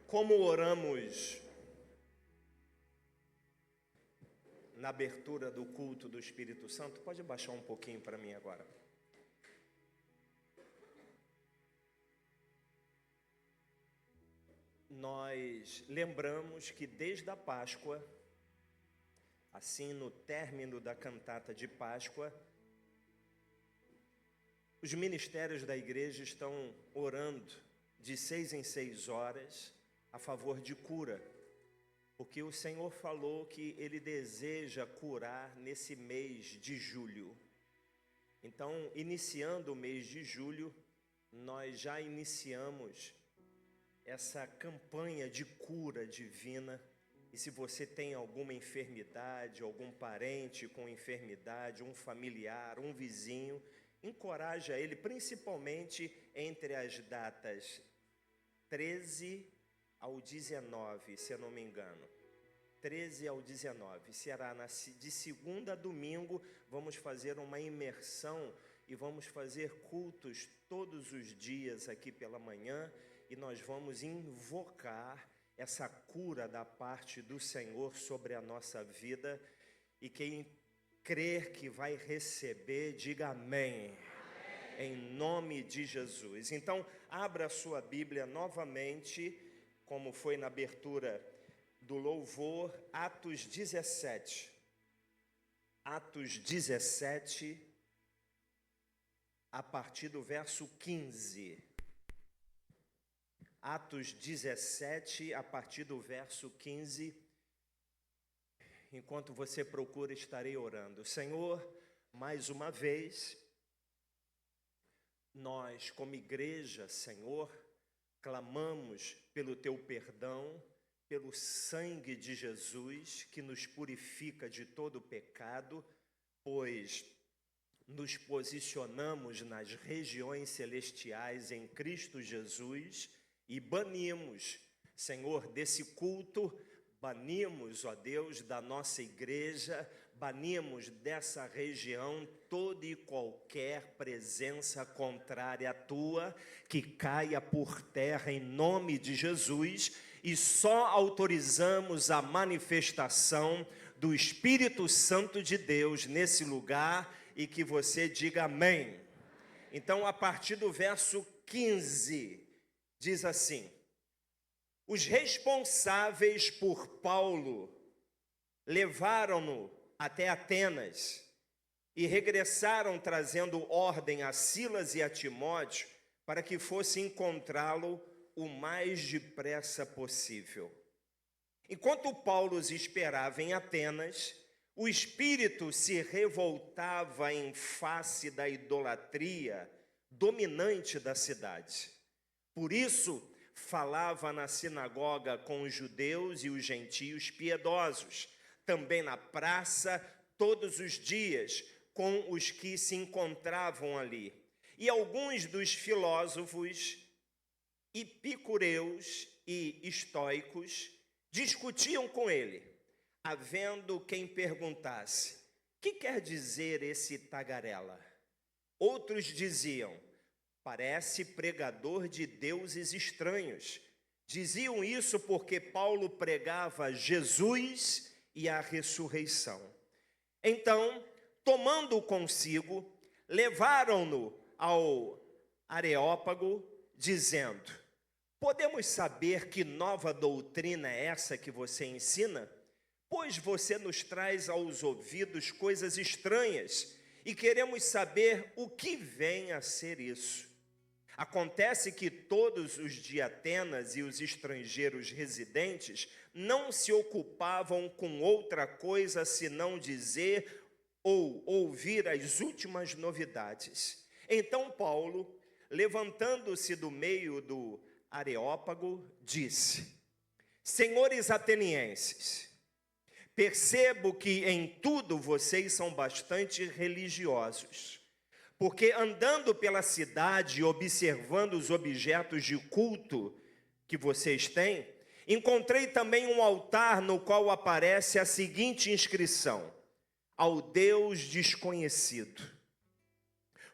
Como oramos na abertura do culto do Espírito Santo, pode baixar um pouquinho para mim agora. Nós lembramos que desde a Páscoa, assim no término da cantata de Páscoa, os ministérios da igreja estão orando de 6 em 6 horas a favor de cura, porque o Senhor falou que Ele deseja curar nesse mês de julho. Então, iniciando o mês de julho, nós já iniciamos essa campanha de cura divina. E se você tem alguma enfermidade, algum parente com enfermidade, um familiar, um vizinho, encoraja ele, principalmente entre as datas 13 ao 19, se eu não me engano. 13 ao 19, será de segunda a domingo. Vamos fazer uma imersão e vamos fazer cultos todos os dias aqui pela manhã, e nós vamos invocar essa cura da parte do Senhor sobre a nossa vida. E quem crer que vai receber, diga amém. Em nome de Jesus. Então, abra a sua Bíblia novamente, como foi na abertura do louvor, Atos 17. Atos 17, a partir do verso 15. Atos 17, a partir do verso 15. Enquanto você procura, estarei orando. Senhor, mais uma vez, nós como igreja, Senhor, clamamos pelo Teu perdão, pelo sangue de Jesus que nos purifica de todo pecado, pois nos posicionamos nas regiões celestiais em Cristo Jesus e banimos, Senhor, desse culto, banimos, ó Deus, da nossa igreja, banimos dessa região toda e qualquer presença contrária à Tua, que caia por terra em nome de Jesus, e só autorizamos a manifestação do Espírito Santo de Deus nesse lugar, e que você diga amém. Então, a partir do verso 15, diz assim: os responsáveis por Paulo levaram-no até Atenas e regressaram trazendo ordem a Silas e a Timóteo para que fosse encontrá-lo o mais depressa possível. Enquanto Paulo os esperava em Atenas, o espírito se revoltava em face da idolatria dominante da cidade. Por isso, falava na sinagoga com os judeus e os gentios piedosos, também na praça, todos os dias, com os que se encontravam ali. E alguns dos filósofos epicureus e estoicos discutiam com ele, havendo quem perguntasse: que quer dizer esse tagarela? Outros diziam: parece pregador de deuses estranhos. Diziam isso porque Paulo pregava Jesus e a ressurreição. Então, tomando-o consigo, levaram-no ao Areópago, dizendo: podemos saber que nova doutrina é essa que você ensina? Pois você nos traz aos ouvidos coisas estranhas e queremos saber o que vem a ser isso. Acontece que todos os de Atenas e os estrangeiros residentes não se ocupavam com outra coisa senão dizer ou ouvir as últimas novidades. Então Paulo, levantando-se do meio do Areópago, disse: senhores atenienses, percebo que em tudo vocês são bastante religiosos, porque andando pela cidade e observando os objetos de culto que vocês têm, encontrei também um altar no qual aparece a seguinte inscrição: ao Deus desconhecido.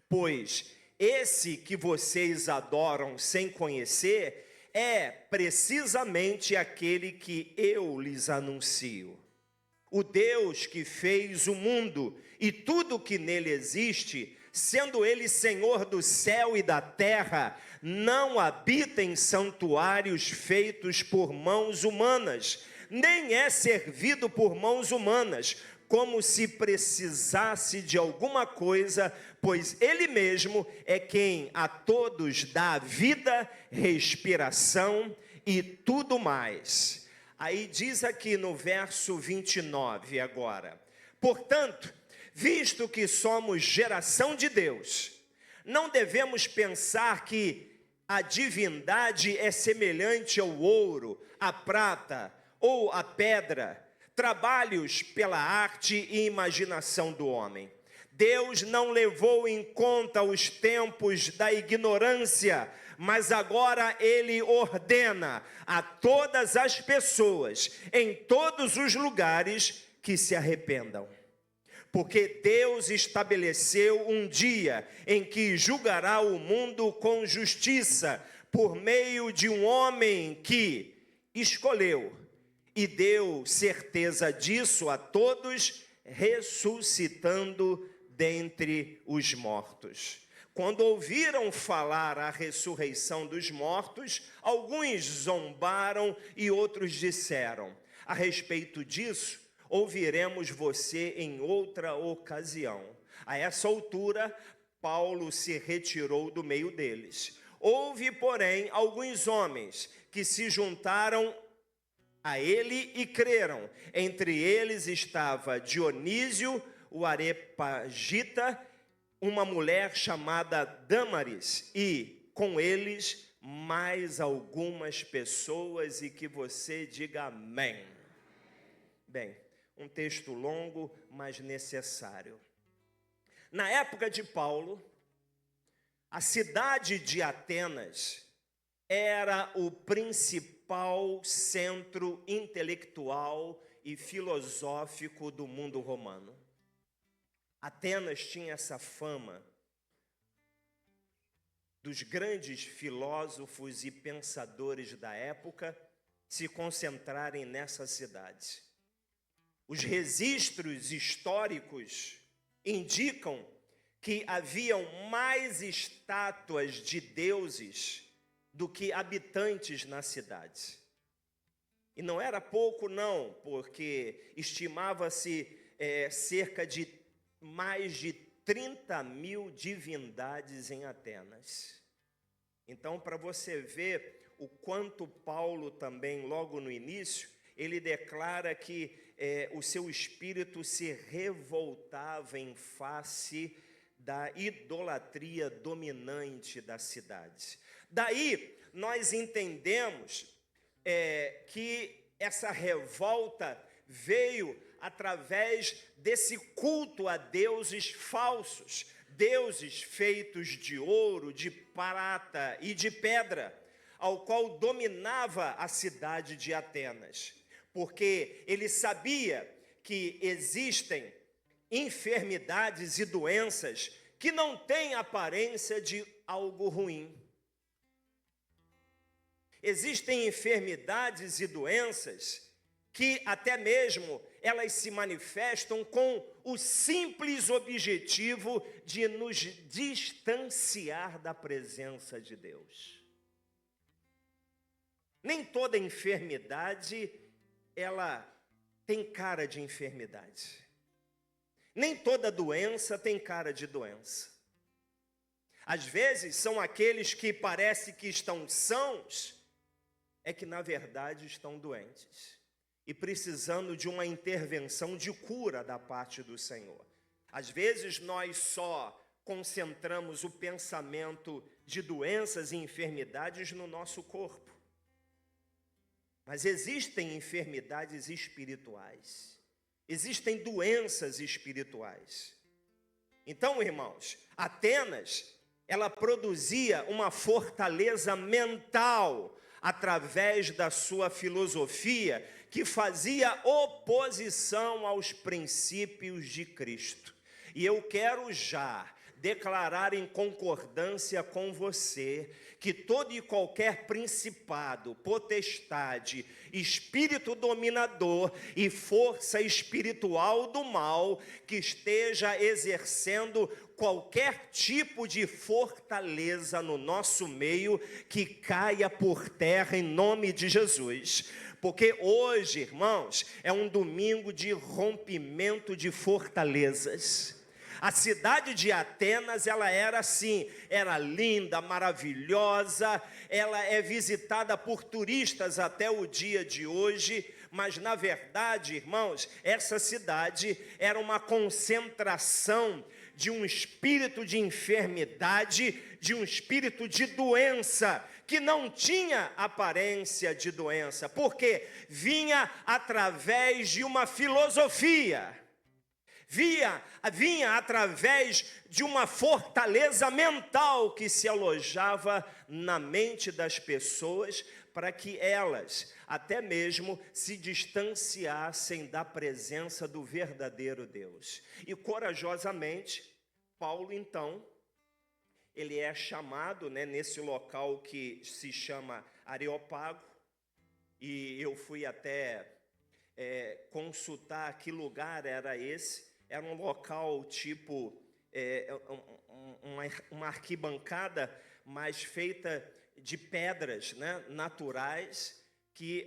Pois esse que vocês adoram sem conhecer é precisamente aquele que eu lhes anuncio. O Deus que fez o mundo e tudo que nele existe, sendo ele Senhor do céu e da terra, não habita em santuários feitos por mãos humanas, nem é servido por mãos humanas, como se precisasse de alguma coisa, pois ele mesmo é quem a todos dá vida, respiração e tudo mais. Aí diz aqui no verso 29 agora: portanto, visto que somos geração de Deus, não devemos pensar que a divindade é semelhante ao ouro, à prata ou à pedra, trabalhos pela arte e imaginação do homem. Deus não levou em conta os tempos da ignorância, mas agora Ele ordena a todas as pessoas, em todos os lugares, que se arrependam. Porque Deus estabeleceu um dia em que julgará o mundo com justiça, por meio de um homem que escolheu e deu certeza disso a todos, ressuscitando dentre os mortos. Quando ouviram falar a ressurreição dos mortos, alguns zombaram e outros disseram: a respeito disso, ouviremos você em outra ocasião. A essa altura, Paulo se retirou do meio deles. Houve, porém, alguns homens que se juntaram a ele e creram. Entre eles estava Dionísio, o Areopagita, uma mulher chamada Dâmaris, e com eles mais algumas pessoas, e que você diga amém. Bem, um texto longo, mas necessário. Na época de Paulo, a cidade de Atenas era o principal centro intelectual e filosófico do mundo romano. Atenas tinha essa fama dos grandes filósofos e pensadores da época se concentrarem nessa cidade. Os registros históricos indicam que haviam mais estátuas de deuses do que habitantes na cidade. E não era pouco não, porque estimava-se cerca de mais de 30 mil divindades em Atenas. Então, para você ver o quanto Paulo também, logo no início, ele declara que o seu espírito se revoltava em face da idolatria dominante da cidade. Daí, nós entendemos que essa revolta veio através desse culto a deuses falsos, deuses feitos de ouro, de prata e de pedra, ao qual dominava a cidade de Atenas, porque ele sabia que existem enfermidades e doenças que não têm aparência de algo ruim. Existem enfermidades e doenças que até mesmo elas se manifestam com o simples objetivo de nos distanciar da presença de Deus. Nem toda enfermidade, ela tem cara de enfermidade. Nem toda doença tem cara de doença. Às vezes são aqueles que parece que estão sãos, é que na verdade estão doentes e precisando de uma intervenção de cura da parte do Senhor. Às vezes nós só concentramos o pensamento de doenças e enfermidades no nosso corpo. Mas existem enfermidades espirituais, existem doenças espirituais. Então, irmãos, Atenas, ela produzia uma fortaleza mental através da sua filosofia que fazia oposição aos princípios de Cristo. E eu quero já declarar em concordância com você que todo e qualquer principado, potestade, espírito dominador e força espiritual do mal que esteja exercendo qualquer tipo de fortaleza no nosso meio, que caia por terra em nome de Jesus. Porque hoje, irmãos, é um domingo de rompimento de fortalezas. A cidade de Atenas, ela era assim, era linda, maravilhosa, ela é visitada por turistas até o dia de hoje, mas na verdade, irmãos, essa cidade era uma concentração de um espírito de enfermidade, de um espírito de doença, que não tinha aparência de doença, porque vinha através de uma filosofia, vinha através de uma fortaleza mental que se alojava na mente das pessoas, para que elas até mesmo se distanciassem da presença do verdadeiro Deus. E corajosamente, Paulo então, ele é chamado, nesse local que se chama Areópago, e eu fui até consultar que lugar era esse. Era um local tipo uma arquibancada, mas feita de pedras, naturais,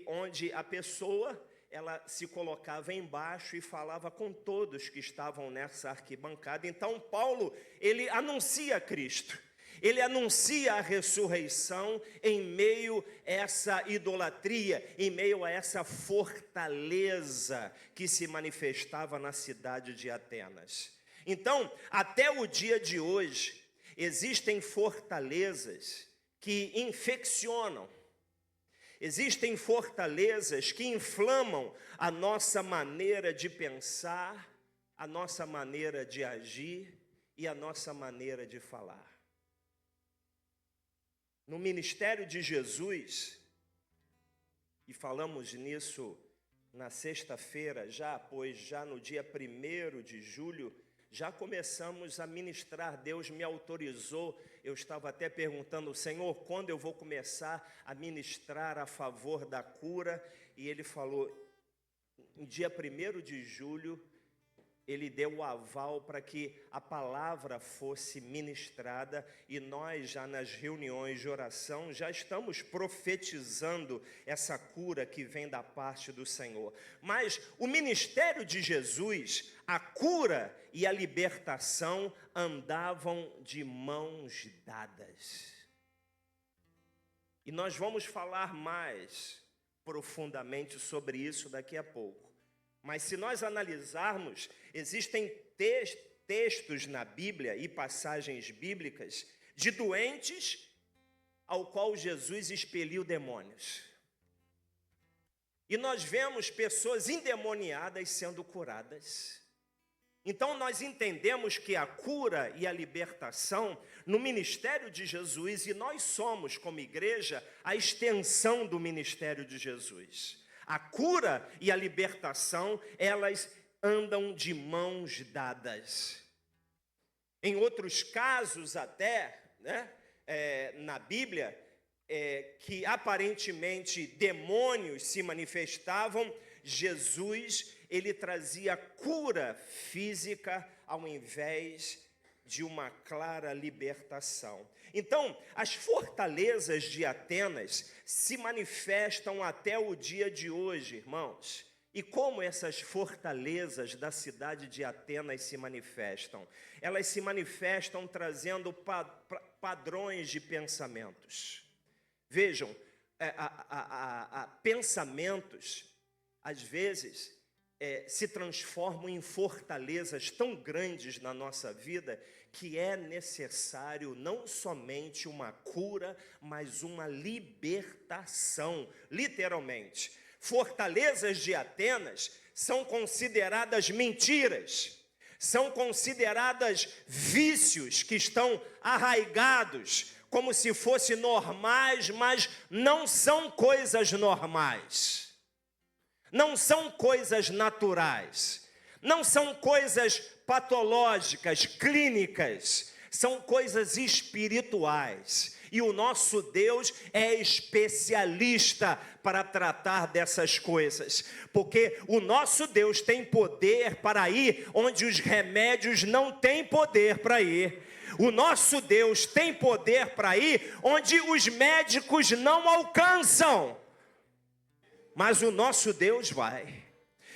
onde a pessoa ela se colocava embaixo e falava com todos que estavam nessa arquibancada. Então Paulo, ele anuncia Cristo, ele anuncia a ressurreição em meio a essa idolatria, em meio a essa fortaleza que se manifestava na cidade de Atenas. Então, até o dia de hoje, existem fortalezas que infeccionam, existem fortalezas que inflamam a nossa maneira de pensar, a nossa maneira de agir e a nossa maneira de falar. No ministério de Jesus, e falamos nisso na sexta-feira, pois já no dia 1º de julho, já começamos a ministrar. Deus me autorizou, eu estava até perguntando, Senhor, quando eu vou começar a ministrar a favor da cura? E Ele falou, no dia 1º de julho, Ele deu o aval para que a palavra fosse ministrada, e nós já nas reuniões de oração já estamos profetizando essa cura que vem da parte do Senhor. Mas o ministério de Jesus, a cura e a libertação andavam de mãos dadas. E nós vamos falar mais profundamente sobre isso daqui a pouco. Mas se nós analisarmos, existem textos na Bíblia e passagens bíblicas de doentes ao qual Jesus expeliu demônios. E nós vemos pessoas endemoniadas sendo curadas. Então nós entendemos que a cura e a libertação no ministério de Jesus, e nós somos, como igreja, a extensão do ministério de Jesus. A cura e a libertação, elas andam de mãos dadas. Em outros casos até, na Bíblia, que aparentemente demônios se manifestavam, Jesus, ele trazia cura física ao invés de uma clara libertação. Então, as fortalezas de Atenas se manifestam até o dia de hoje, irmãos. E como essas fortalezas da cidade de Atenas se manifestam? Elas se manifestam trazendo padrões de pensamentos. Vejam, pensamentos, às vezes, se transformam em fortalezas tão grandes na nossa vida, que é necessário não somente uma cura, mas uma libertação, literalmente. Fortalezas de Atenas são consideradas mentiras, são consideradas vícios que estão arraigados, como se fossem normais, mas não são coisas normais. Não são coisas naturais, não são coisas patológicas, clínicas, são coisas espirituais. E o nosso Deus é especialista para tratar dessas coisas. Porque o nosso Deus tem poder para ir onde os remédios não têm poder para ir. O nosso Deus tem poder para ir onde os médicos não alcançam. Mas o nosso Deus vai.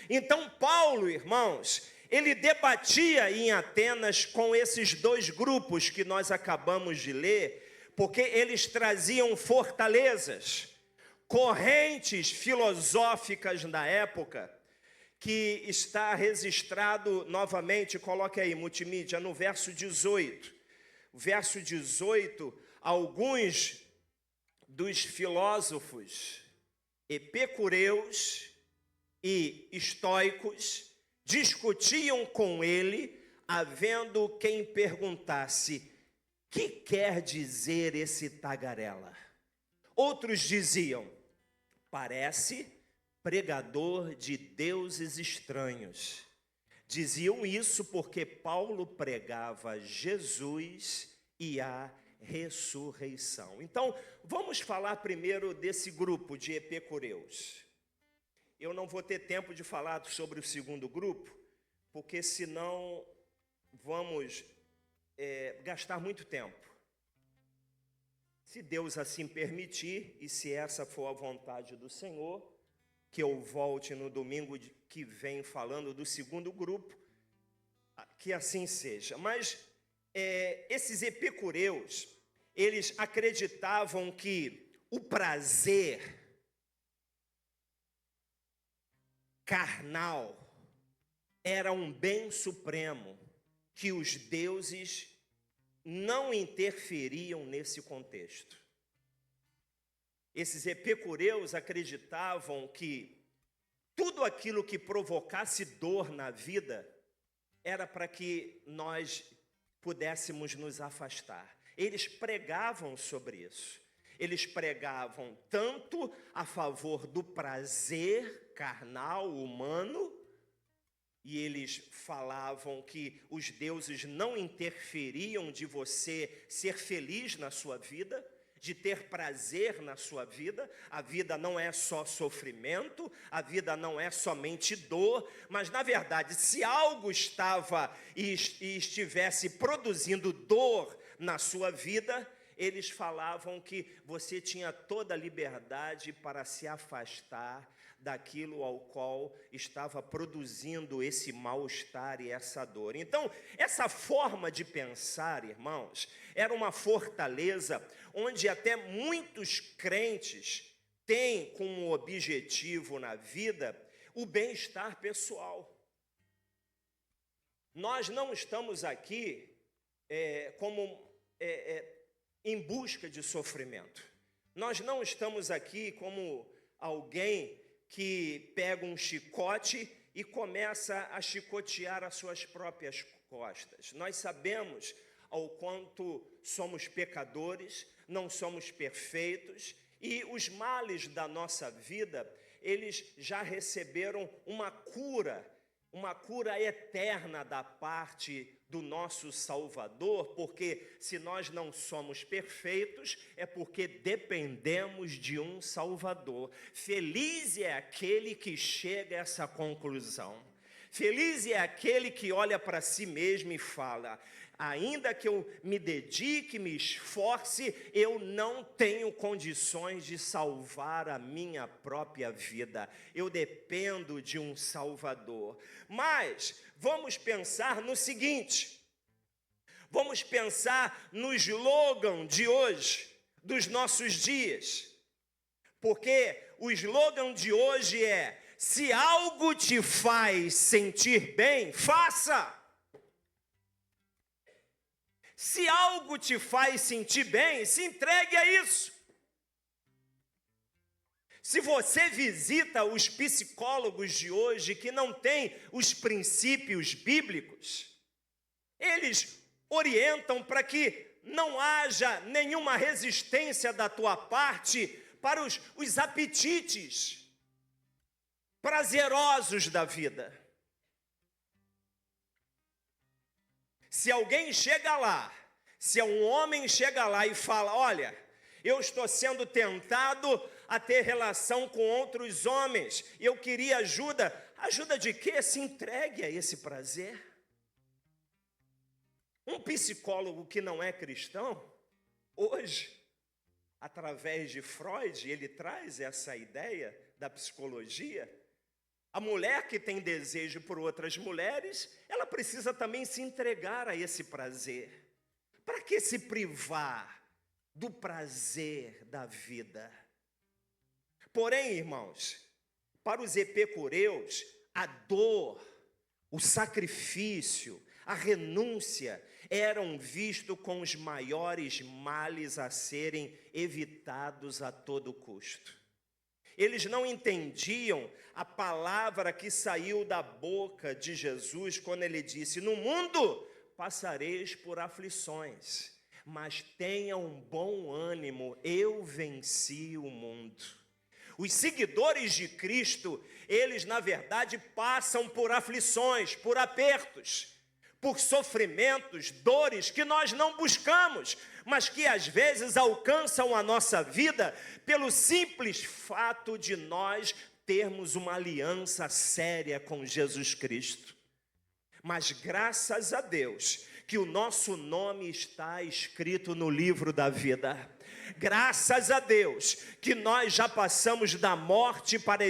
Então Paulo, irmãos, ele debatia em Atenas com esses dois grupos que nós acabamos de ler, porque eles traziam fortalezas, correntes filosóficas na época, que está registrado novamente, coloque aí, multimídia, no verso 18. Verso 18, alguns dos filósofos epicureus e estoicos discutiam com ele, havendo quem perguntasse: que quer dizer esse tagarela? Outros diziam: parece pregador de deuses estranhos. Diziam isso porque Paulo pregava Jesus e a ressurreição. Então, vamos falar primeiro desse grupo de epicureus. Eu não vou ter tempo de falar sobre o segundo grupo, porque senão vamos gastar muito tempo. Se Deus assim permitir, e se essa for a vontade do Senhor, que eu volte no domingo que vem falando do segundo grupo, que assim seja. Mas esses epicureus, eles acreditavam que o prazer carnal era um bem supremo, que os deuses não interferiam nesse contexto. Esses epicureus acreditavam que tudo aquilo que provocasse dor na vida era para que nós pudéssemos nos afastar. Eles pregavam sobre isso. Eles pregavam tanto a favor do prazer carnal, humano, e eles falavam que os deuses não interferiam de você ser feliz na sua vida, de ter prazer na sua vida. A vida não é só sofrimento, a vida não é somente dor, mas na verdade, se algo estava e estivesse produzindo dor na sua vida, eles falavam que você tinha toda a liberdade para se afastar daquilo ao qual estava produzindo esse mal-estar e essa dor. Então, essa forma de pensar, irmãos, era uma fortaleza onde até muitos crentes têm como objetivo na vida o bem-estar pessoal. Nós não estamos aqui em busca de sofrimento. Nós não estamos aqui como alguém que pega um chicote e começa a chicotear as suas próprias costas. Nós sabemos ao quanto somos pecadores, não somos perfeitos, e os males da nossa vida, eles já receberam uma cura eterna da parte do nosso Salvador, porque se nós não somos perfeitos, é porque dependemos de um Salvador. Feliz é aquele que chega a essa conclusão. Feliz é aquele que olha para si mesmo e fala: ainda que eu me dedique, me esforce, eu não tenho condições de salvar a minha própria vida. Eu dependo de um Salvador. Mas vamos pensar no seguinte: vamos pensar no slogan de hoje, dos nossos dias. Porque o slogan de hoje é: se algo te faz sentir bem, faça. Se algo te faz sentir bem, se entregue a isso. Se você visita os psicólogos de hoje que não têm os princípios bíblicos, eles orientam para que não haja nenhuma resistência da tua parte para os apetites prazerosos da vida. Se alguém chega lá Se um homem chega lá e fala, olha, eu estou sendo tentado a ter relação com outros homens, e eu queria ajuda, ajuda de quê? Se entregue a esse prazer. Um psicólogo que não é cristão, hoje, através de Freud, ele traz essa ideia da psicologia. A mulher que tem desejo por outras mulheres, ela precisa também se entregar a esse prazer. Para que se privar do prazer da vida? Porém, irmãos, para os epicureus, a dor, o sacrifício, a renúncia eram vistos como os maiores males a serem evitados a todo custo. Eles não entendiam a palavra que saiu da boca de Jesus quando ele disse, no mundo passareis por aflições, mas tenham um bom ânimo, eu venci o mundo. Os seguidores de Cristo, eles na verdade passam por aflições, por apertos, por sofrimentos, dores que nós não buscamos, mas que às vezes alcançam a nossa vida pelo simples fato de nós termos uma aliança séria com Jesus Cristo. Mas graças a Deus que o nosso nome está escrito no livro da vida. Graças a Deus que nós já passamos da morte para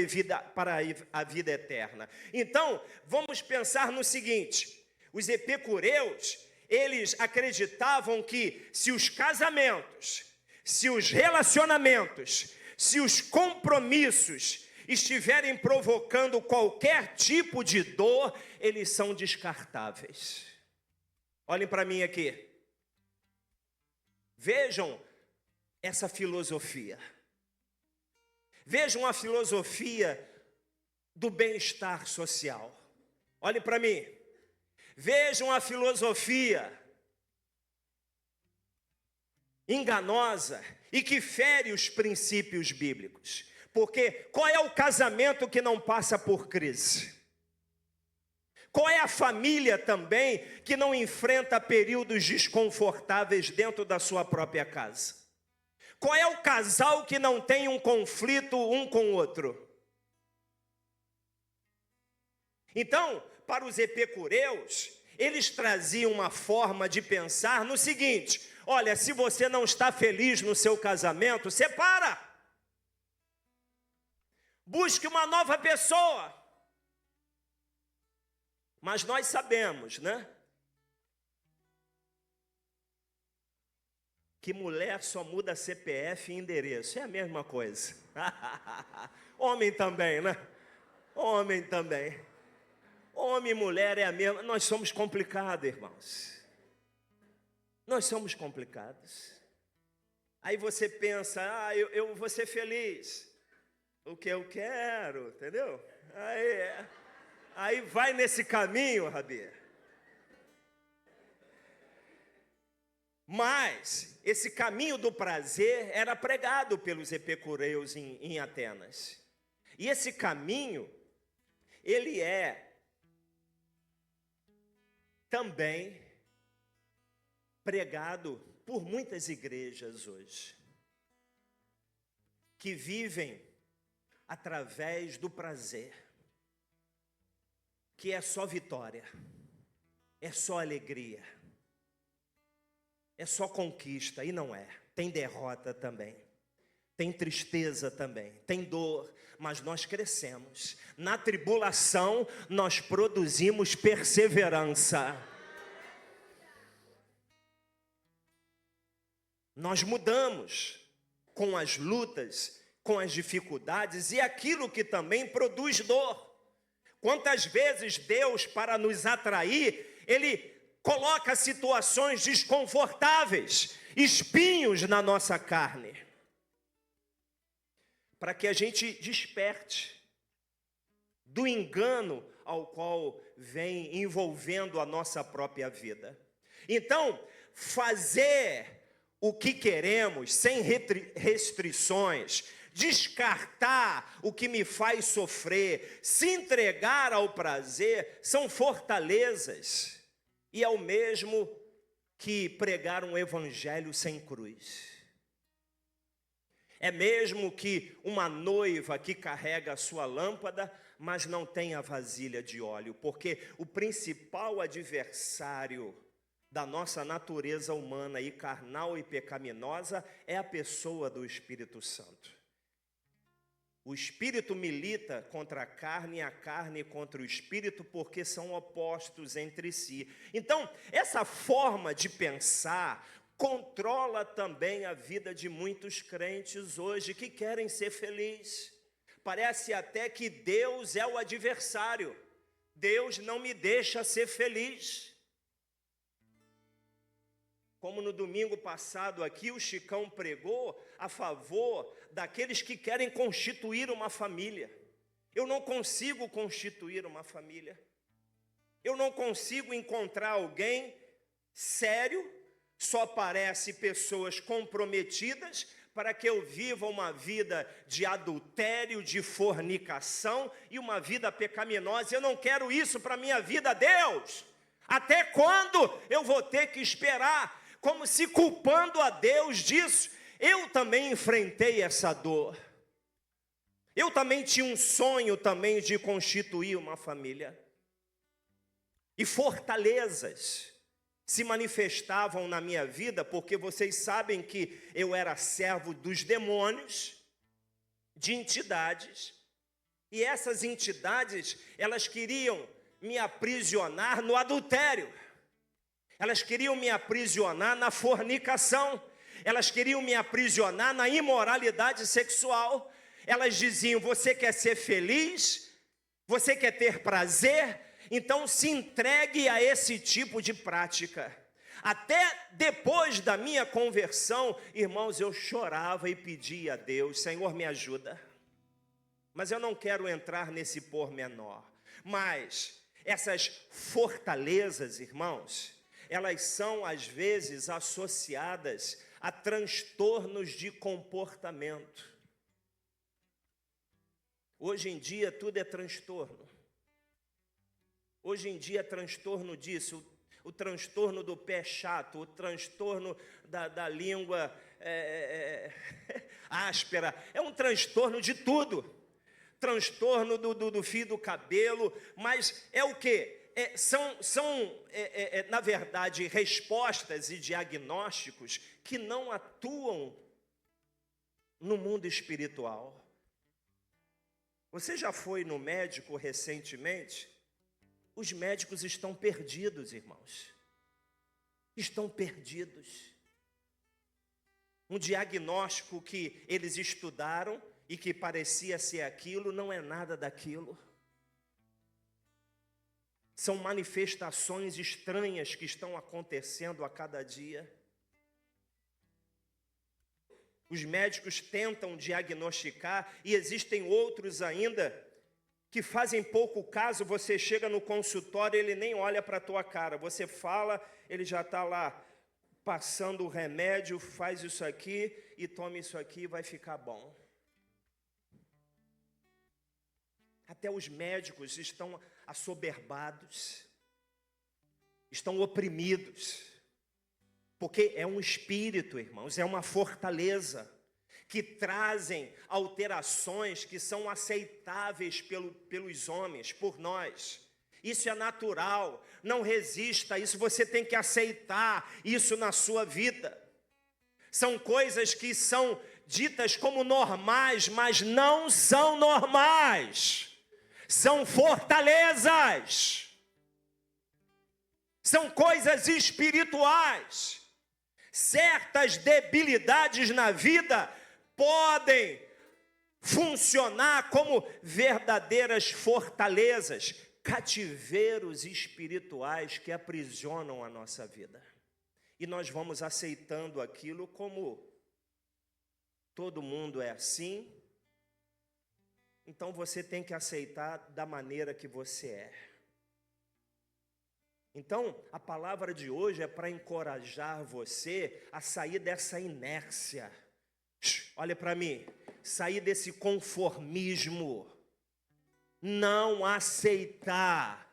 a vida eterna. Então, vamos pensar no seguinte. Os epicureus, eles acreditavam que se os casamentos, se os relacionamentos, se os compromissos estiverem provocando qualquer tipo de dor, eles são descartáveis. Olhem para mim aqui. Vejam essa filosofia. Vejam a filosofia do bem-estar social. Olhem para mim. Vejam a filosofia enganosa e que fere os princípios bíblicos. Porque qual é o casamento que não passa por crise? Qual é a família também que não enfrenta períodos desconfortáveis dentro da sua própria casa? Qual é o casal que não tem um conflito um com o outro? Então, para os epicureus, eles traziam uma forma de pensar no seguinte: olha, se você não está feliz no seu casamento, separa. Busque uma nova pessoa. Mas nós sabemos, né? Que mulher só muda CPF e endereço. É a mesma coisa. Homem também, né? Homem também. Homem e mulher é a mesma. Nós somos complicados, irmãos. Nós somos complicados. Aí você pensa, eu vou ser feliz. O que eu quero, entendeu? Aí vai nesse caminho, Rabi. Mas esse caminho do prazer era pregado pelos epicureus em Atenas. E esse caminho, ele é também pregado por muitas igrejas hoje, que vivem através do prazer, que é só vitória, é só alegria, é só conquista, e não é. Tem derrota também, tem tristeza também, tem dor, mas nós crescemos. Na tribulação, nós produzimos perseverança. Nós mudamos com as lutas, com as dificuldades e aquilo que também produz dor. Quantas vezes Deus, para nos atrair, Ele coloca situações desconfortáveis, espinhos na nossa carne, para que a gente desperte do engano ao qual vem envolvendo a nossa própria vida. Então, fazer o que queremos sem restrições, descartar o que me faz sofrer, se entregar ao prazer, são fortalezas. E é o mesmo que pregar um evangelho sem cruz. É mesmo que uma noiva que carrega a sua lâmpada, mas não tem a vasilha de óleo, porque o principal adversário da nossa natureza humana e carnal e pecaminosa é a pessoa do Espírito Santo. O Espírito milita contra a carne contra o Espírito, porque são opostos entre si. Então, essa forma de pensar controla também a vida de muitos crentes hoje que querem ser felizes. Parece até que Deus é o adversário. Deus não me deixa ser feliz. Como no domingo passado aqui, o Chicão pregou a favor daqueles que querem constituir uma família. Eu não consigo constituir uma família. Eu não consigo encontrar alguém sério. Só aparece pessoas comprometidas para que eu viva uma vida de adultério, de fornicação e uma vida pecaminosa. Eu não quero isso para a minha vida, Deus. Até quando eu vou ter que esperar? Como se culpando a Deus disso. Eu também enfrentei essa dor. Eu também tinha um sonho também de constituir uma família. E fortalezas se manifestavam na minha vida, porque vocês sabem que eu era servo dos demônios, de entidades, e essas entidades, elas queriam me aprisionar no adultério, elas queriam me aprisionar na fornicação, elas queriam me aprisionar na imoralidade sexual. Elas diziam: você quer ser feliz? Você quer ter prazer? Então se entregue a esse tipo de prática. Até depois da minha conversão, irmãos, eu chorava e pedia a Deus: Senhor, me ajuda. Mas eu não quero entrar nesse pormenor. Mas essas fortalezas, irmãos, elas são às vezes associadas a transtornos de comportamento. Hoje em dia tudo é transtorno. Hoje em dia é transtorno disso, o transtorno do pé chato, o transtorno da língua áspera, é um transtorno de tudo. Transtorno do fio do cabelo, mas é o quê? Na verdade, respostas e diagnósticos que não atuam no mundo espiritual. Você já foi no médico recentemente? Os médicos estão perdidos, irmãos. Estão perdidos. Um diagnóstico que eles estudaram e que parecia ser aquilo, não é nada daquilo. São manifestações estranhas que estão acontecendo a cada dia. Os médicos tentam diagnosticar e existem outros ainda que fazem pouco caso. Você chega no consultório, ele nem olha para a tua cara. Você fala, ele já está lá passando o remédio, faz isso aqui e toma isso aqui, vai ficar bom. Até os médicos estão assoberbados, estão oprimidos, porque é um espírito, irmãos, é uma fortaleza, que trazem alterações que são aceitáveis pelos homens, por nós. Isso é natural, não resista a isso, você tem que aceitar isso na sua vida. São coisas que são ditas como normais, mas não são normais. São fortalezas. São coisas espirituais. Certas debilidades na vida podem funcionar como verdadeiras fortalezas, cativeiros espirituais que aprisionam a nossa vida. E nós vamos aceitando aquilo como todo mundo é assim, então você tem que aceitar da maneira que você é. Então, a palavra de hoje é para encorajar você a sair dessa inércia. Olha para mim, sair desse conformismo, não aceitar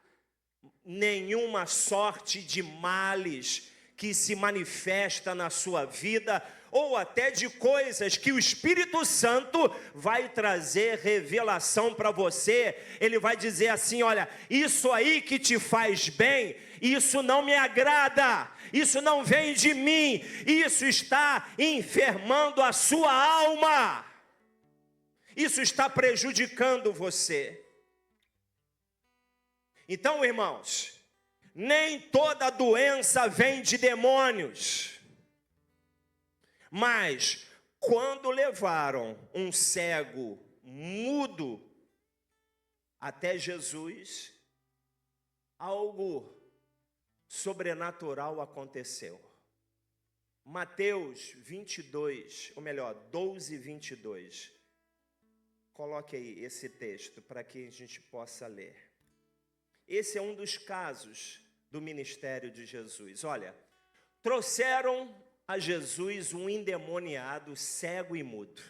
nenhuma sorte de males que se manifesta na sua vida, ou até de coisas que o Espírito Santo vai trazer revelação para você. Ele vai dizer assim: olha, isso aí que te faz bem, isso não me agrada, isso não vem de mim, isso está enfermando a sua alma, isso está prejudicando você. Então, irmãos, nem toda doença vem de demônios, mas quando levaram um cego mudo até Jesus, algo sobrenatural aconteceu. Mateus 22, ou melhor, 12, 22. Coloque aí esse texto para que a gente possa ler. Esse é um dos casos do ministério de Jesus. Olha, trouxeram a Jesus um endemoniado, cego e mudo.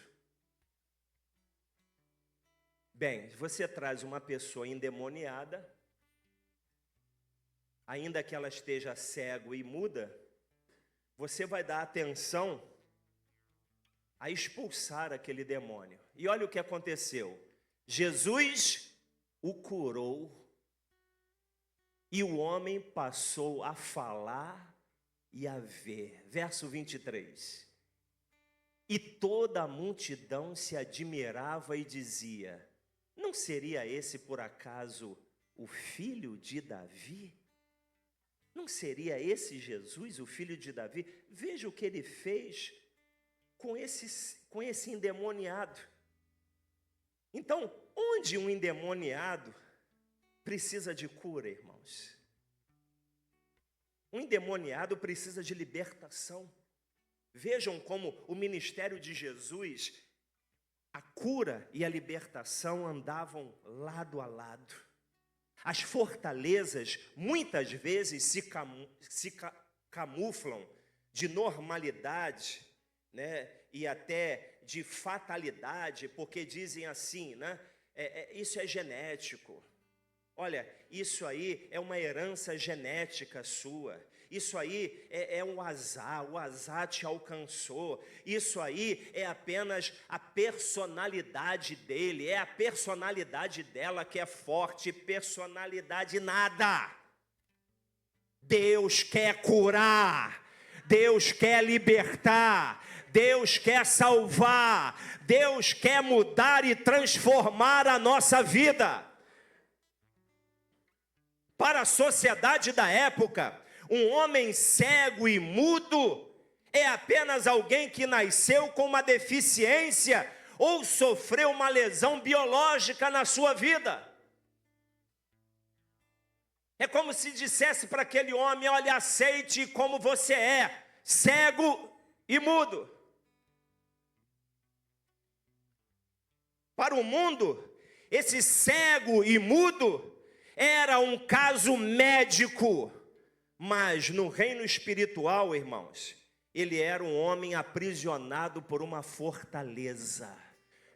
Bem, você traz uma pessoa endemoniada, ainda que ela esteja cego e muda, você vai dar atenção a expulsar aquele demônio. E olha o que aconteceu. Jesus o curou e o homem passou a falar e a ver. Verso 23. E toda a multidão se admirava e dizia: não seria esse por acaso o filho de Davi? Não seria esse Jesus, o filho de Davi? Veja o que ele fez com esse endemoniado. Então, onde um endemoniado precisa de cura, irmãos? Um endemoniado precisa de libertação. Vejam como o ministério de Jesus, a cura e a libertação andavam lado a lado. As fortalezas muitas vezes se camuflam de normalidade, né, e até de fatalidade, porque dizem assim, né, isso é genético. Olha, isso aí é uma herança genética sua. Isso aí é um azar, o azar te alcançou. Isso aí é apenas a personalidade dele, é a personalidade dela que é forte, personalidade nada. Deus quer curar, Deus quer libertar, Deus quer salvar, Deus quer mudar e transformar a nossa vida. Para a sociedade da época, um homem cego e mudo é apenas alguém que nasceu com uma deficiência ou sofreu uma lesão biológica na sua vida. É como se dissesse para aquele homem: olha, aceite como você é, cego e mudo. Para o mundo, esse cego e mudo era um caso médico, mas no reino espiritual, irmãos, ele era um homem aprisionado por uma fortaleza.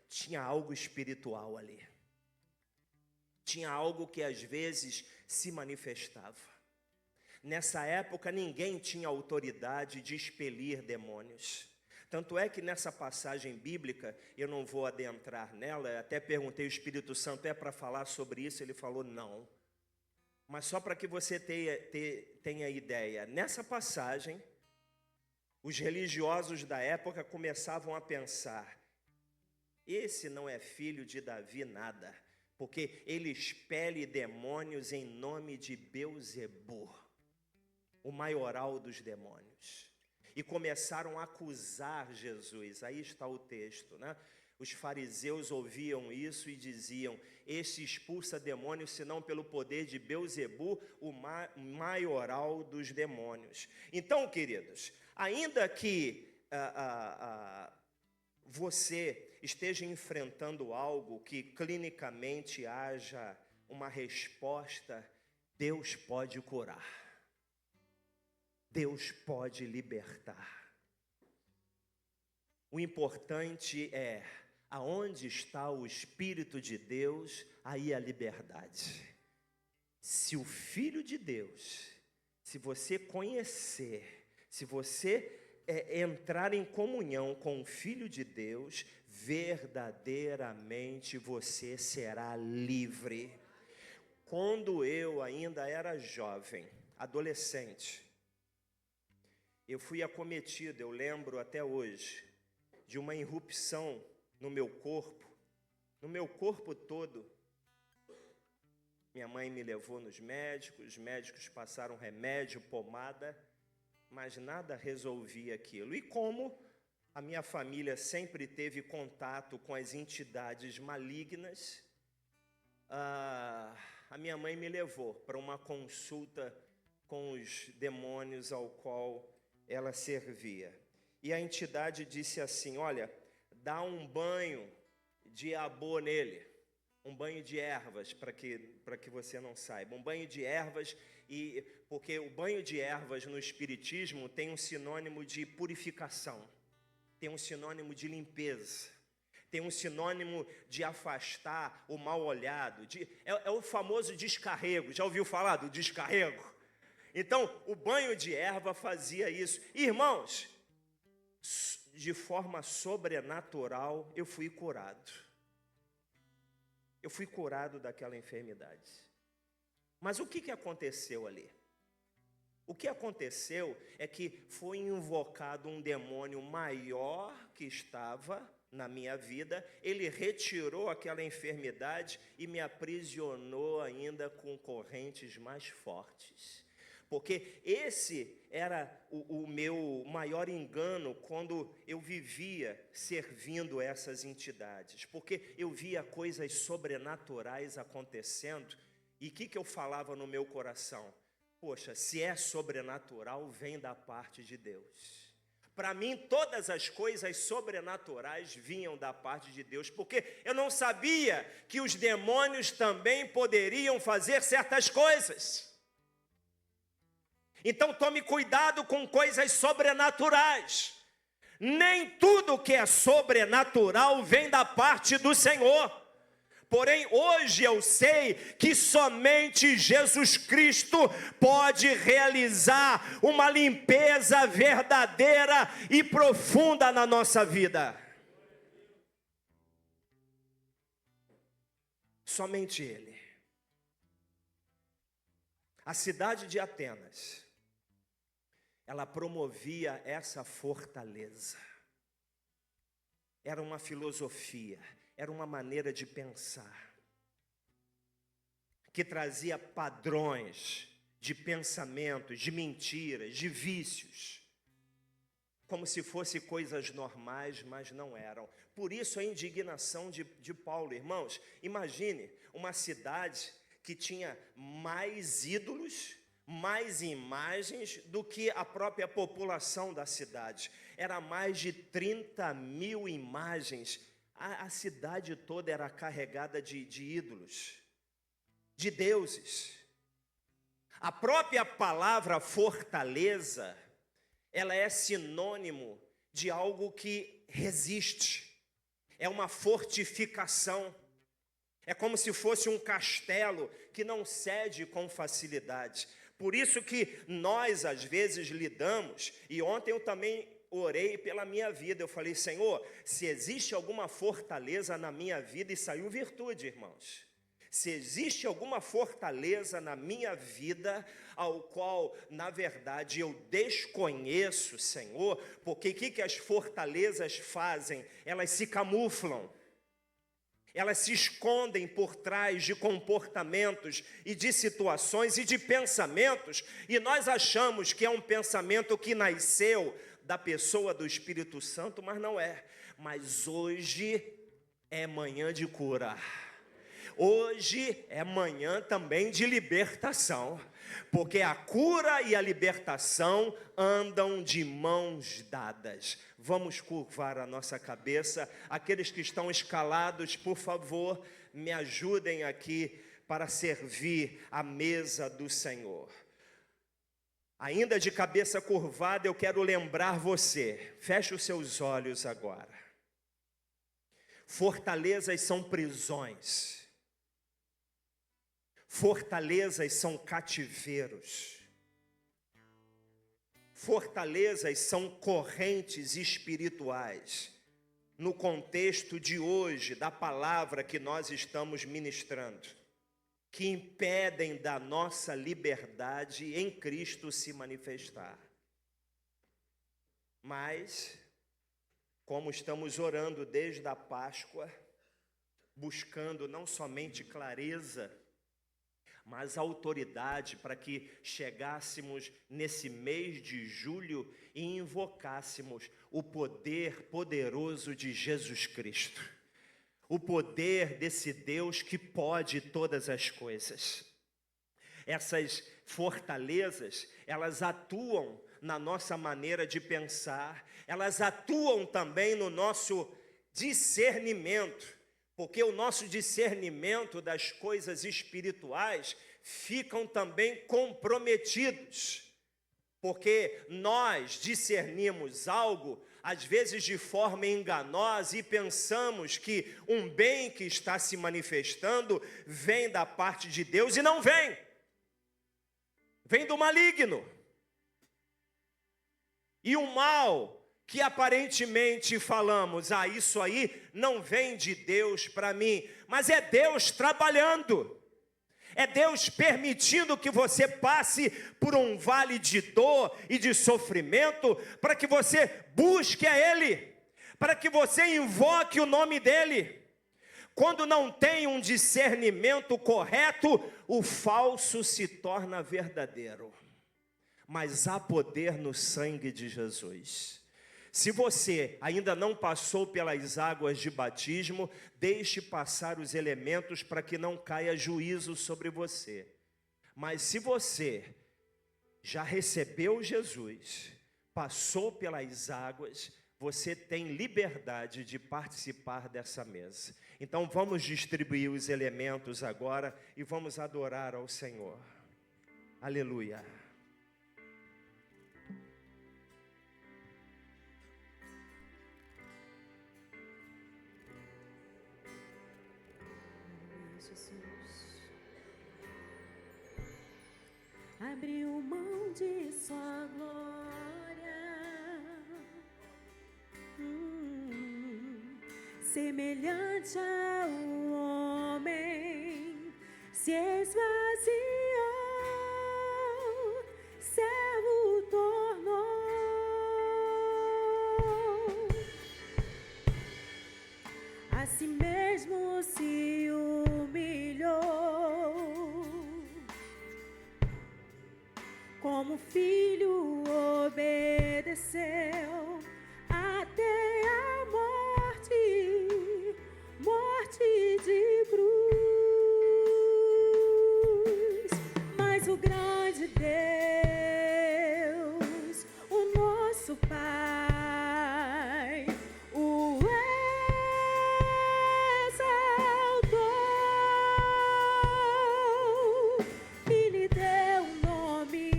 Tinha algo espiritual ali. Tinha algo que às vezes se manifestava. Nessa época ninguém tinha autoridade de expelir demônios. Tanto é que nessa passagem bíblica, eu não vou adentrar nela, até perguntei ao Espírito Santo, é para falar sobre isso? Ele falou não. Mas só para que você tenha ideia, nessa passagem, os religiosos da época começavam a pensar: esse não é filho de Davi nada, porque ele expele demônios em nome de Belzebu, o maioral dos demônios. E começaram a acusar Jesus. Aí está o texto, né? Os fariseus ouviam isso e diziam: este expulsa demônios, senão pelo poder de Belzebu, o maioral dos demônios. Então, queridos, ainda que você esteja enfrentando algo que clinicamente haja uma resposta, Deus pode curar. Deus pode libertar. O importante é: aonde está o Espírito de Deus, aí a liberdade. Se o Filho de Deus, se você conhecer Se você entrar em comunhão com o Filho de Deus, verdadeiramente você será livre. Quando eu ainda era jovem, adolescente, eu fui acometido, eu lembro até hoje, de uma irrupção no meu corpo todo. Minha mãe me levou nos médicos, os médicos passaram remédio, pomada, mas nada resolvia aquilo. E como a minha família sempre teve contato com as entidades malignas, a minha mãe me levou para uma consulta com os demônios ao qual ela servia. E a entidade disse assim: olha, dá um banho de abô nele, um banho de ervas, para que você não saiba, um banho de ervas, porque o banho de ervas no espiritismo tem um sinônimo de purificação, tem um sinônimo de limpeza, tem um sinônimo de afastar o mal olhado, é o famoso descarrego. Já ouviu falar do descarrego? Então, o banho de erva fazia isso. Irmãos, de forma sobrenatural, eu fui curado. Eu fui curado daquela enfermidade. Mas o que aconteceu ali? O que aconteceu é que foi invocado um demônio maior que estava na minha vida. Ele retirou aquela enfermidade e me aprisionou ainda com correntes mais fortes. Porque esse era o meu maior engano quando eu vivia servindo essas entidades. Porque eu via coisas sobrenaturais acontecendo. E o que eu falava no meu coração? Poxa, se é sobrenatural, vem da parte de Deus. Para mim, todas as coisas sobrenaturais vinham da parte de Deus. Porque eu não sabia que os demônios também poderiam fazer certas coisas. Então tome cuidado com coisas sobrenaturais. Nem tudo que é sobrenatural vem da parte do Senhor. Porém, hoje eu sei que somente Jesus Cristo pode realizar uma limpeza verdadeira e profunda na nossa vida. Somente Ele. A cidade de Atenas, ela promovia essa fortaleza. Era uma filosofia, era uma maneira de pensar, que trazia padrões de pensamentos, de mentiras, de vícios, como se fossem coisas normais, mas não eram. Por isso a indignação de Paulo, irmãos. Imagine uma cidade que tinha mais ídolos, mais imagens do que a própria população da cidade. Era mais de 30.000 imagens. A cidade toda era carregada de ídolos, de deuses. A própria palavra fortaleza, ela é sinônimo de algo que resiste. É uma fortificação. É como se fosse um castelo que não cede com facilidade. Por isso que nós, às vezes, lidamos, e ontem eu também orei pela minha vida. Eu falei: Senhor, se existe alguma fortaleza na minha vida, e saiu virtude, irmãos. Se existe alguma fortaleza na minha vida, ao qual, na verdade, eu desconheço, Senhor, porque o que as fortalezas fazem? Elas se camuflam. Elas se escondem por trás de comportamentos e de situações e de pensamentos, e nós achamos que é um pensamento que nasceu da pessoa do Espírito Santo, mas não é. Mas hoje é manhã de cura. Hoje é manhã também de libertação, porque a cura e a libertação andam de mãos dadas. Vamos curvar a nossa cabeça. Aqueles que estão escalados, por favor, me ajudem aqui para servir a mesa do Senhor. Ainda de cabeça curvada, eu quero lembrar você, feche os seus olhos agora. Fortalezas são prisões. Fortalezas são cativeiros. Fortalezas são correntes espirituais, no contexto de hoje, da palavra que nós estamos ministrando, que impedem da nossa liberdade em Cristo se manifestar. Mas, como estamos orando desde a Páscoa, buscando não somente clareza, mas autoridade para que chegássemos nesse mês de julho e invocássemos o poder poderoso de Jesus Cristo. O poder desse Deus que pode todas as coisas. Essas fortalezas, elas atuam na nossa maneira de pensar, elas atuam também no nosso discernimento, porque o nosso discernimento das coisas espirituais ficam também comprometidos, porque nós discernimos algo, às vezes de forma enganosa, e pensamos que um bem que está se manifestando vem da parte de Deus, e não vem. Vem do maligno. E o mal que aparentemente falamos, isso aí não vem de Deus para mim, mas é Deus trabalhando, é Deus permitindo que você passe por um vale de dor e de sofrimento, para que você busque a Ele, para que você invoque o nome dEle. Quando não tem um discernimento correto, o falso se torna verdadeiro, mas há poder no sangue de Jesus. Se você ainda não passou pelas águas de batismo, deixe passar os elementos para que não caia juízo sobre você. Mas se você já recebeu Jesus, passou pelas águas, você tem liberdade de participar dessa mesa. Então vamos distribuir os elementos agora e vamos adorar ao Senhor. Aleluia. Abriu mão de sua glória, semelhante ao homem, se esvaziou, servo tornou, a si mesmo se humilhou, como filho obedeceu até a morte, morte de cruz. Mas o grande Deus, o nosso Pai, o exaltou e lhe deu um nome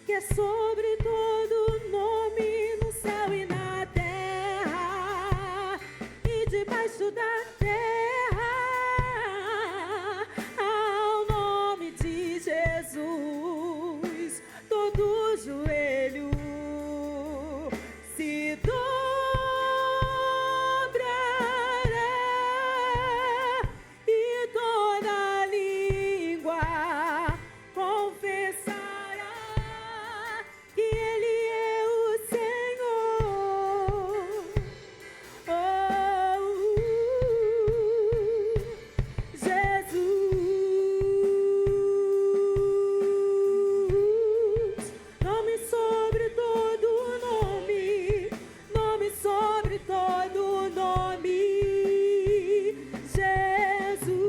que é sobre todo nome, no céu e na terra e debaixo da terra. Ao nome de Jesus, todo joelho se dobrará e toda língua confessará que Ele é o Senhor. Jesus, nome sobre todo nome, nome sobre todo nome. Jesus,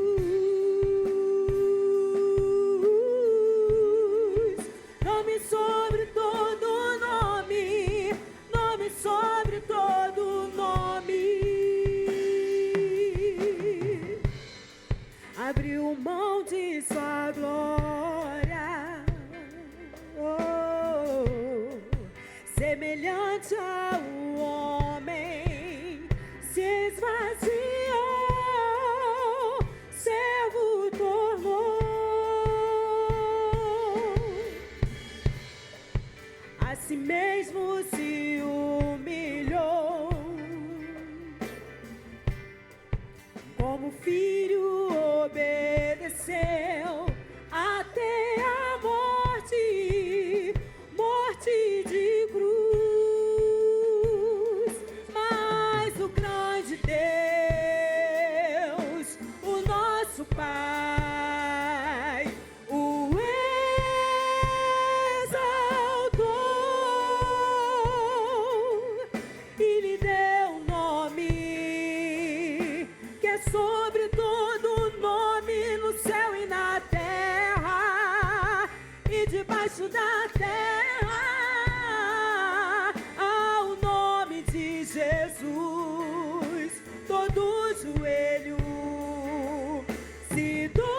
nome sobre todo nome, nome sobre todo nome. Abriu mão de sua glória, semelhante ao homem, se esvaziou, servo tornou, a si mesmo se humilhou. Como filho obedeceu até a morte, morte de cruz. Mas o grande Deus, o nosso Pai, o exaltou e lhe deu um nome que é sobre todo nome, no céu e na terra e debaixo da terra. Ao nome de Jesus, todo joelho se dobrará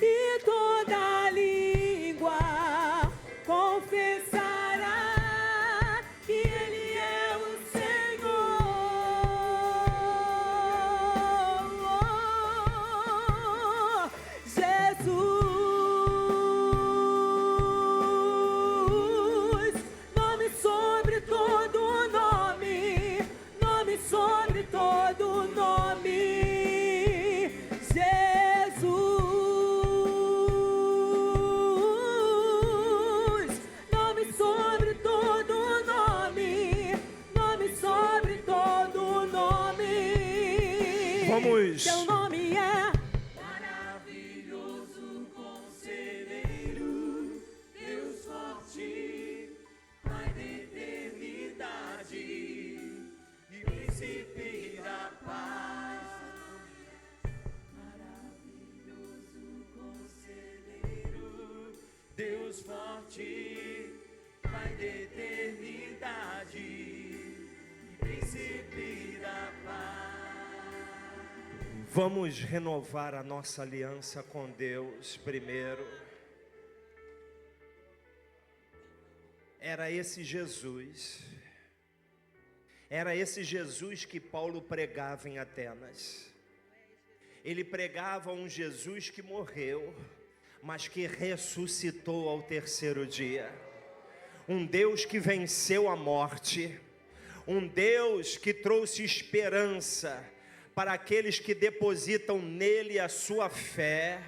e toda língua confessará que Ele é o Senhor. Jesus, nome sobre todo nome, nome sobre todo nome. Jesus, nome sobre todo nome, nome sobre todo nome. Vamos. Teu nome é Maravilhoso Conselheiro, Deus forte, Pai da eternidade e Príncipe da paz. Maravilhoso Conselheiro, Deus forte, Pai da eternidade e Príncipe da paz. Vamos renovar a nossa aliança com Deus primeiro. Era esse Jesus que Paulo pregava em Atenas. Ele pregava um Jesus que morreu, mas que ressuscitou ao terceiro dia. Um Deus que venceu a morte, um Deus que trouxe esperança para aqueles que depositam nele a sua fé.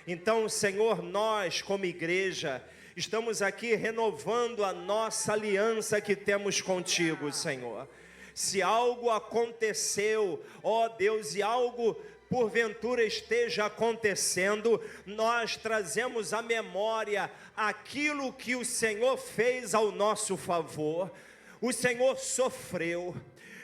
Então, Senhor, nós como igreja estamos aqui renovando a nossa aliança que temos contigo, Senhor. Se algo aconteceu, ó Deus, e algo porventura esteja acontecendo, nós trazemos à memória aquilo que o Senhor fez ao nosso favor. O Senhor sofreu.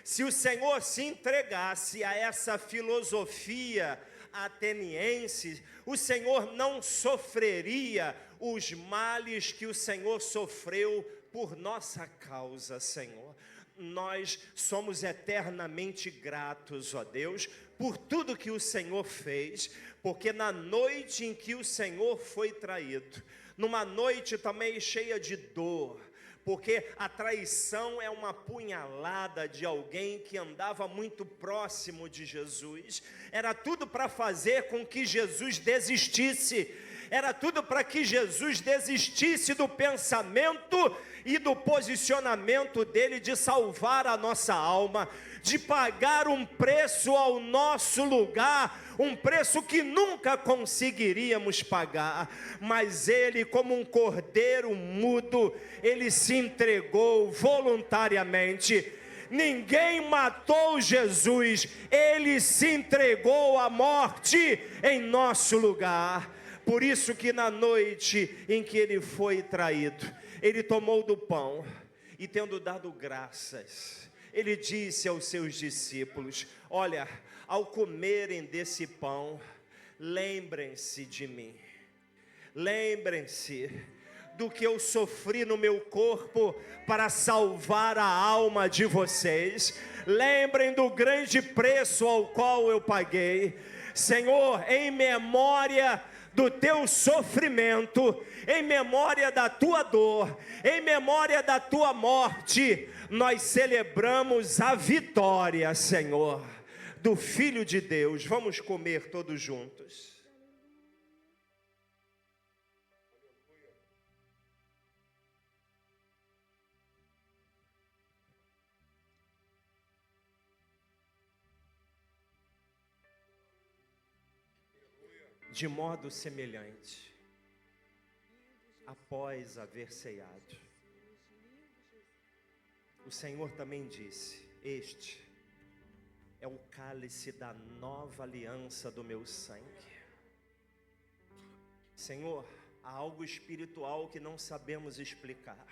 Se o Senhor se entregasse a essa filosofia ateniense, o Senhor não sofreria os males que o Senhor sofreu por nossa causa, Senhor. Nós somos eternamente gratos, ó Deus, por tudo que o Senhor fez, porque na noite em que o Senhor foi traído, numa noite também cheia de dor, porque a traição é uma punhalada de alguém que andava muito próximo de Jesus. Era tudo para fazer com que Jesus desistisse. Era tudo para que Jesus desistisse do pensamento e do posicionamento dele de salvar a nossa alma, de pagar um preço ao nosso lugar, um preço que nunca conseguiríamos pagar. Mas ele, como um cordeiro mudo, ele se entregou voluntariamente. Ninguém matou Jesus, ele se entregou à morte em nosso lugar. Por isso que na noite em que ele foi traído, ele tomou do pão e, tendo dado graças, ele disse aos seus discípulos: olha, ao comerem desse pão, lembrem-se de mim. Lembrem-se do que eu sofri no meu corpo para salvar a alma de vocês. Lembrem do grande preço ao qual eu paguei. Senhor, em memória do teu sofrimento, em memória da tua dor, em memória da tua morte, nós celebramos a vitória, Senhor, do Filho de Deus. Vamos comer todos juntos. De modo semelhante, após haver ceado, o Senhor também disse: este é o cálice da nova aliança do meu sangue. Senhor, há algo espiritual que não sabemos explicar.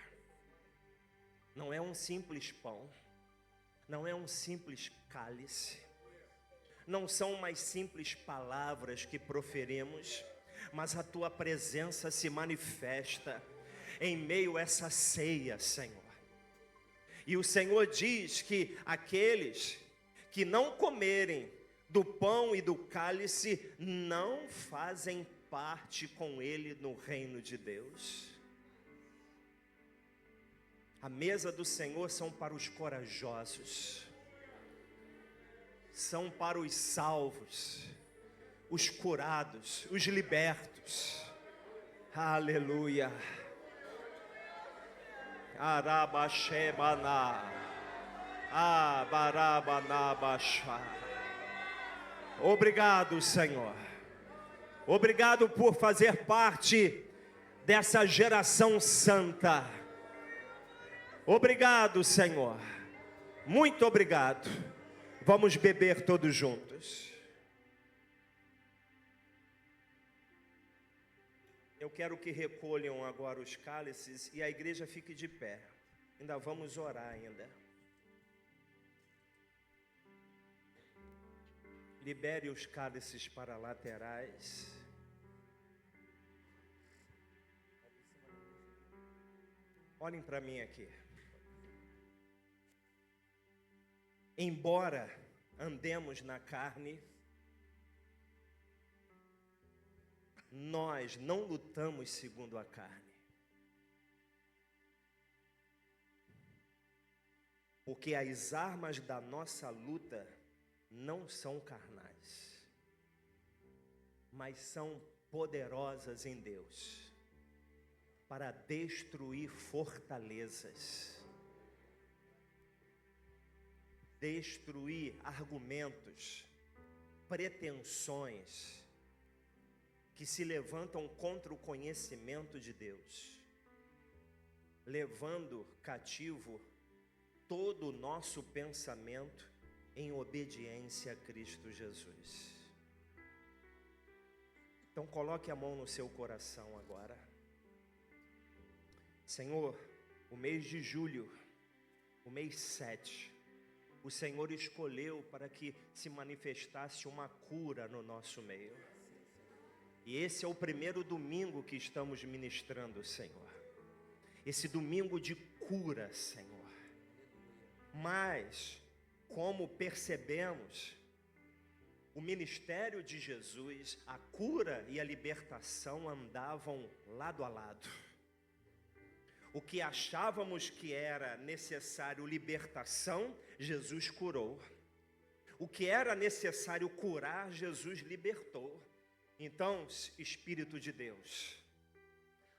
Não é um simples pão, não é um simples cálice, não são umas simples palavras que proferimos, mas a Tua presença se manifesta em meio a essa ceia, Senhor. E o Senhor diz que aqueles que não comerem do pão e do cálice não fazem parte com Ele no reino de Deus. A mesa do Senhor são para os corajosos, são para os salvos, os curados, os libertos. Aleluia. Arabaxebana, abarabanabachá. Obrigado, Senhor. Obrigado por fazer parte dessa geração santa. Obrigado, Senhor. Muito obrigado. Vamos beber todos juntos. Eu quero que recolham agora os cálices e a igreja fique de pé. Ainda vamos orar ainda. Libere os cálices para laterais. Olhem para mim aqui. Embora andemos na carne, nós não lutamos segundo a carne. Porque as armas da nossa luta não são carnais, mas são poderosas em Deus, para destruir fortalezas, destruir argumentos, pretensões, que se levantam contra o conhecimento de Deus, levando cativo todo o nosso pensamento em obediência a Cristo Jesus. Então coloque a mão no seu coração agora. Senhor, o mês de julho, o mês 7, o Senhor escolheu para que se manifestasse uma cura no nosso meio. E esse é o primeiro domingo que estamos ministrando, Senhor. Esse domingo de cura, Senhor. Mas, como percebemos, o ministério de Jesus, a cura e a libertação andavam lado a lado. O que achávamos que era necessário libertação, Jesus curou. O que era necessário curar, Jesus libertou. Então, Espírito de Deus,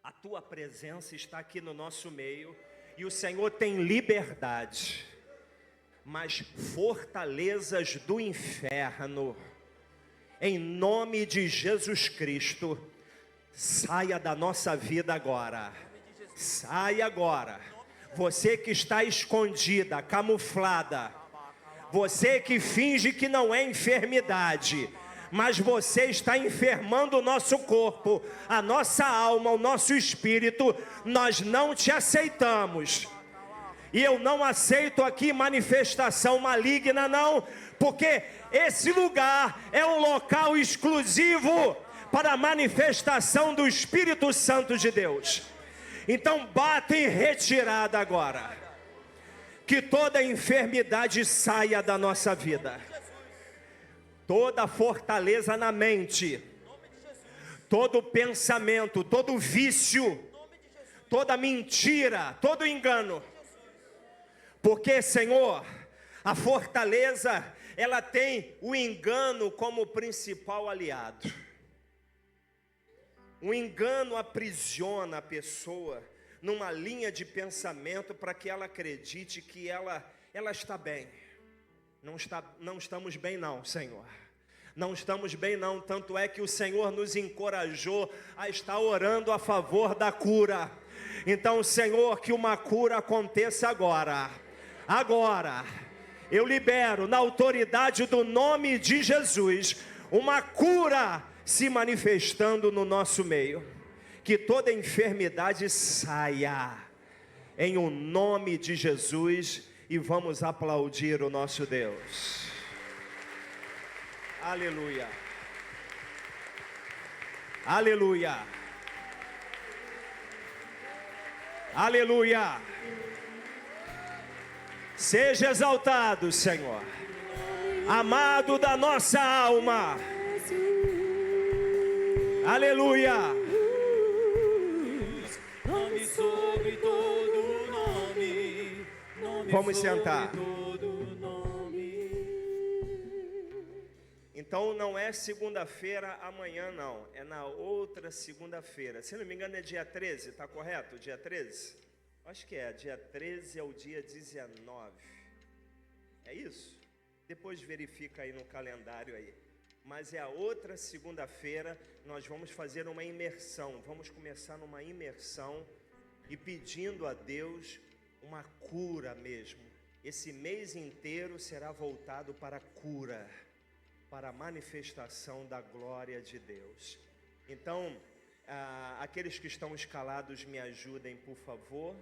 a Tua presença está aqui no nosso meio e o Senhor tem liberdade, mas fortalezas do inferno, em nome de Jesus Cristo, saia da nossa vida agora. Saia agora. Você que está escondida, camuflada, você que finge que não é enfermidade, mas você está enfermando o nosso corpo, a nossa alma, o nosso espírito. Nós não te aceitamos. E eu não aceito aqui manifestação maligna, não, porque esse lugar é um local exclusivo para a manifestação do Espírito Santo de Deus. Então bata em retirada agora. Que toda enfermidade saia da nossa vida. Toda fortaleza na mente, todo pensamento, todo vício, toda mentira, todo engano. Porque, Senhor, a fortaleza, ela tem o engano como principal aliado. O engano aprisiona a pessoa numa linha de pensamento para que ela acredite que ela está bem. Não estamos bem não, Senhor. Não estamos bem não, tanto é que o Senhor nos encorajou a estar orando a favor da cura. Então, Senhor, que uma cura aconteça agora. Agora, eu libero na autoridade do nome de Jesus, uma cura se manifestando no nosso meio. Que toda enfermidade saia, em o nome de Jesus, e vamos aplaudir o nosso Deus. Aleluia. Aleluia. Aleluia. Seja exaltado, Senhor, amado da nossa alma. Aleluia. Nome sobre todo nome. Vamos sentar. Todo nome. Então não é segunda-feira amanhã não, é na outra segunda-feira. Se não me engano é dia 13, tá correto? Dia 13? Acho que é, dia 13 é o dia 19. É isso? Depois verifica aí no calendário aí. Mas é a outra segunda-feira, nós vamos fazer uma imersão. Vamos começar numa imersão e pedindo a Deus uma cura mesmo. Esse mês inteiro será voltado para a cura, para a manifestação da glória de Deus. Então, aqueles que estão escalados, me ajudem, por favor.